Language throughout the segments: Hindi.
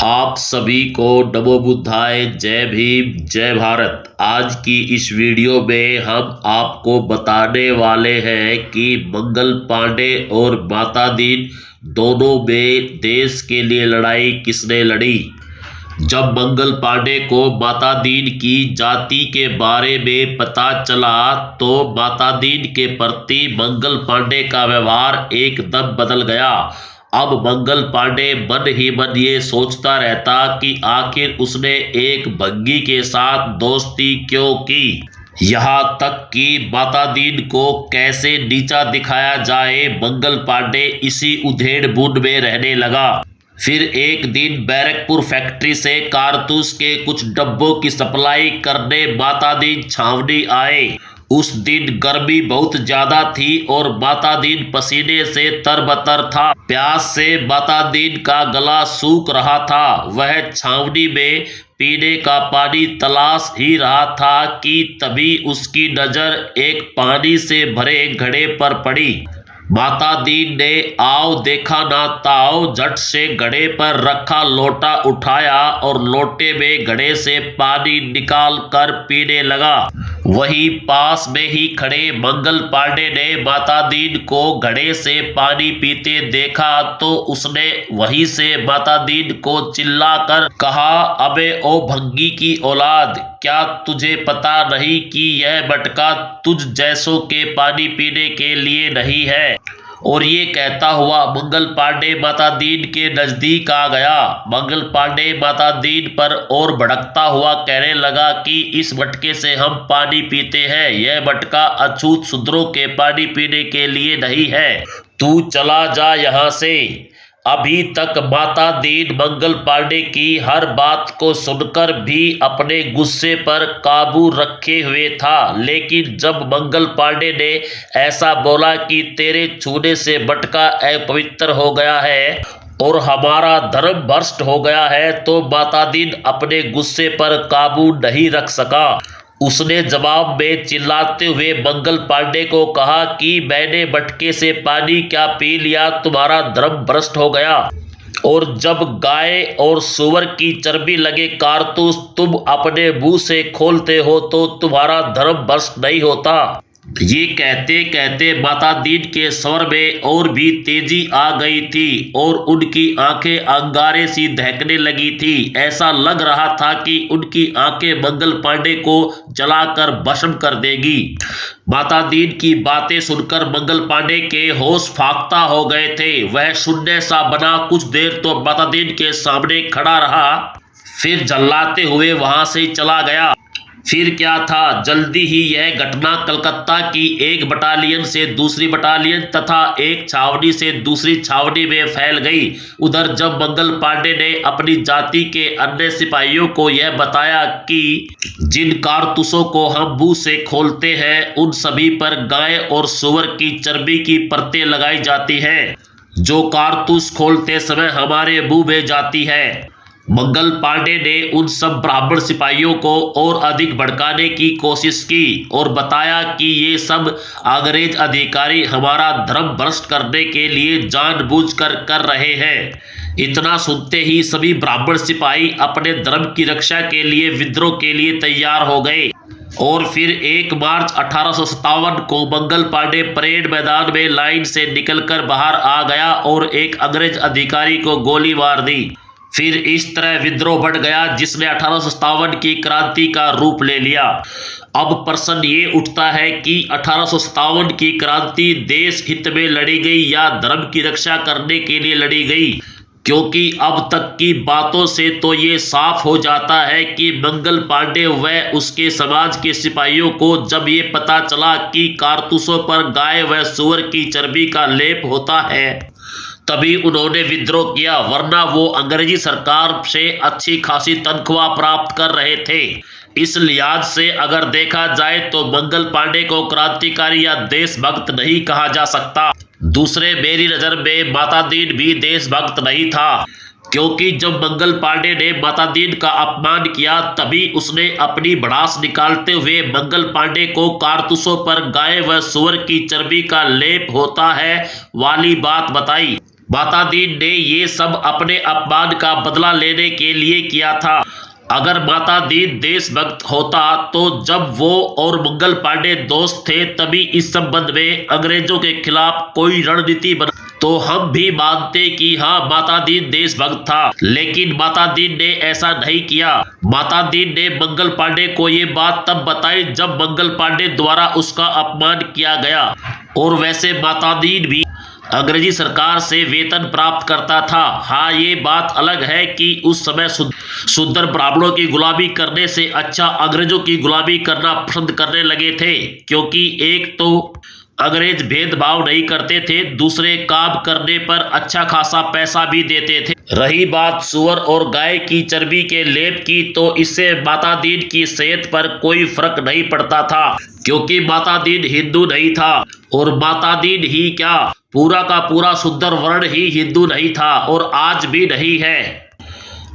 आप सभी को नमो बुद्धाय, जय भीम, जय भारत। आज की इस वीडियो में हम आपको बताने वाले हैं कि मंगल पांडे और माता दीन दोनों में देश के लिए लड़ाई किसने लड़ी। जब मंगल पांडे को माता दीन की जाति के बारे में पता चला तो माता दीन के प्रति मंगल पांडे का व्यवहार एकदम बदल गया। अब मंगल पांडे मन ही मन ये सोचता रहता कि आखिर उसने एक भंगी के साथ दोस्ती क्यों की। यहाँ तक कि माता दीन को कैसे नीचा दिखाया जाए, मंगल पांडे इसी उधेड़-बुन में रहने लगा। फिर एक दिन बैरकपुर फैक्ट्री से कारतूस के कुछ डब्बों की सप्लाई करने माता दीन छावनी आए। उस दिन गर्मी बहुत ज्यादा थी और माता दीन पसीने से तरबतर था। प्यास से माता दीन का गला सूख रहा था। वह छावनी में पीने का पानी तलाश ही रहा था कि तभी उसकी नजर एक पानी से भरे घड़े पर पड़ी। माता दीन ने आओ देखा ना ताओ झट से घड़े पर रखा लोटा उठाया और लोटे में घड़े से पानी निकाल कर पीने लगा। वहीं पास में ही खड़े मंगल पांडे ने माता दीन को घड़े से पानी पीते देखा तो उसने वहीं से माता दीन को चिल्लाकर कहा, अबे ओ भंगी की औलाद, क्या तुझे पता नहीं कि यह मटका तुझ जैसों के पानी पीने के लिए नहीं है। और ये कहता हुआ मंगल पांडे माता दीन के नजदीक आ गया। मंगल पांडे माता दीन पर और भड़कता हुआ कहने लगा कि इस मटके से हम पानी पीते हैं, यह मटका अछूत शूद्रों के पानी पीने के लिए नहीं है, तू चला जा यहाँ से। अभी तक माता दीन मंगल पांडे की हर बात को सुनकर भी अपने गुस्से पर काबू रखे हुए था, लेकिन जब मंगल पांडे ने ऐसा बोला कि तेरे छूने से मटका अपवित्र हो गया है और हमारा धर्म भ्रष्ट हो गया है, तो माता दीन अपने गुस्से पर काबू नहीं रख सका। उसने जवाब में चिल्लाते हुए मंगल पांडे को कहा कि मैंने मटके से पानी क्या पी लिया, तुम्हारा धर्म भ्रष्ट हो गया। और जब गाय और सुअर की चर्बी लगे कारतूस तुम अपने मुंह से खोलते हो तो तुम्हारा धर्म भ्रष्ट नहीं होता। ये कहते कहते माता दीन के स्वर में और भी तेजी आ गई थी और उनकी आंखें अंगारे सी दहकने लगी थी। ऐसा लग रहा था कि उनकी आंखें मंगल पांडे को जलाकर भस्म कर देगी। माता दीन की बातें सुनकर मंगल पांडे के होश फाख्ता हो गए थे। वह शून्य सा बना कुछ देर तो माता दीन के सामने खड़ा रहा, फिर झल्लाते हुए वहां से चला गया। फिर क्या था, जल्दी ही यह घटना कलकत्ता की एक बटालियन से दूसरी बटालियन तथा एक छावनी से दूसरी छावनी में फैल गई। उधर जब मंगल पांडे ने अपनी जाति के अन्य सिपाहियों को यह बताया कि जिन कारतूसों को हम मुंह से खोलते हैं उन सभी पर गाय और सुअर की चर्बी की परतें लगाई जाती हैं, जो कारतूस खोलते समय हमारे मुंह में जाती है। मंगल पांडे ने उन सब ब्राह्मण सिपाहियों को और अधिक भड़काने की कोशिश की और बताया कि ये सब अंग्रेज अधिकारी हमारा धर्म भ्रष्ट करने के लिए जानबूझकर कर रहे हैं। इतना सुनते ही सभी ब्राह्मण सिपाही अपने धर्म की रक्षा के लिए विद्रोह के लिए तैयार हो गए। और फिर 1 मार्च 1857 को मंगल पांडे परेड मैदान में लाइन से निकलकर बाहर आ गया और एक अंग्रेज अधिकारी को गोली मार दी। फिर इस तरह विद्रोह बढ़ गया जिसने 1857 की क्रांति का रूप ले लिया। अब प्रश्न ये उठता है कि 1857 की क्रांति देश हित में लड़ी गई या धर्म की रक्षा करने के लिए लड़ी गई, क्योंकि अब तक की बातों से तो ये साफ हो जाता है कि मंगल पांडे व उसके समाज के सिपाहियों को जब ये पता चला कि कारतूसों पर गाय व सुअर की चर्बी का लेप होता है तभी उन्होंने विद्रोह किया, वरना वो अंग्रेजी सरकार से अच्छी खासी तनख्वाह प्राप्त कर रहे थे। इस लिहाज से अगर देखा जाए तो मंगल पांडे को क्रांतिकारी या देशभक्त नहीं कहा जा सकता। दूसरे मेरी नजर में माता दीन भी देशभक्त नहीं था, क्योंकि जब मंगल पांडे ने माता दीन का अपमान किया तभी उसने अपनी भड़ास निकालते हुए मंगल पांडे को कारतूसों पर गाय व सुअर की चर्बी का लेप होता है वाली बात बताई। माता दीन ने ये सब अपने अपमान का बदला लेने के लिए किया था। अगर माता दीन देशभक्त होता तो जब वो और मंगल पांडे दोस्त थे तभी इस संबंध में अंग्रेजों के खिलाफ कोई रणनीति बना तो हम भी मानते कि हाँ माता दीन देशभक्त था। लेकिन माता दीन ने ऐसा नहीं किया। माता दीन ने मंगल पांडे को ये बात तब बताई जब मंगल पांडे द्वारा उसका अपमान किया गया। और वैसे माता दीन भी अंग्रेजी सरकार से वेतन प्राप्त करता था। हाँ ये बात अलग है कि उस समय शूद्र ब्राह्मणों की गुलामी करने से अच्छा अंग्रेजों की गुलामी करना पसंद करने लगे थे, क्योंकि एक तो अंग्रेज भेदभाव नहीं करते थे, दूसरे काम करने पर अच्छा खासा पैसा भी देते थे। रही बात सूअर और गाय की चर्बी के लेप की, तो इससे माता दीन की सेहत पर कोई फर्क नहीं पड़ता था, क्योंकि माता दीन हिंदू नहीं था। और माता दीन ही क्या, पूरा का पूरा शूद्र वर्ण ही हिंदू नहीं था और आज भी नहीं है।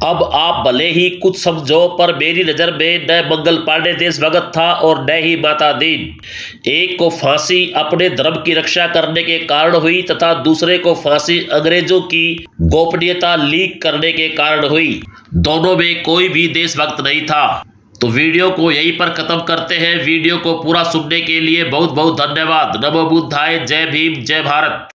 अब आप भले ही कुछ समझो, पर मेरी नज़र में न मंगल पांडे देशभक्त था और न ही माता दीन। एक को फांसी अपने धर्म की रक्षा करने के कारण हुई तथा दूसरे को फांसी अंग्रेजों की गोपनीयता लीक करने के कारण हुई। दोनों में कोई भी देशभक्त नहीं था। तो वीडियो को यहीं पर खत्म करते हैं। वीडियो को पूरा सुनने के लिए बहुत बहुत धन्यवाद। नमो बुद्धाय। जय भीम, जय भारत।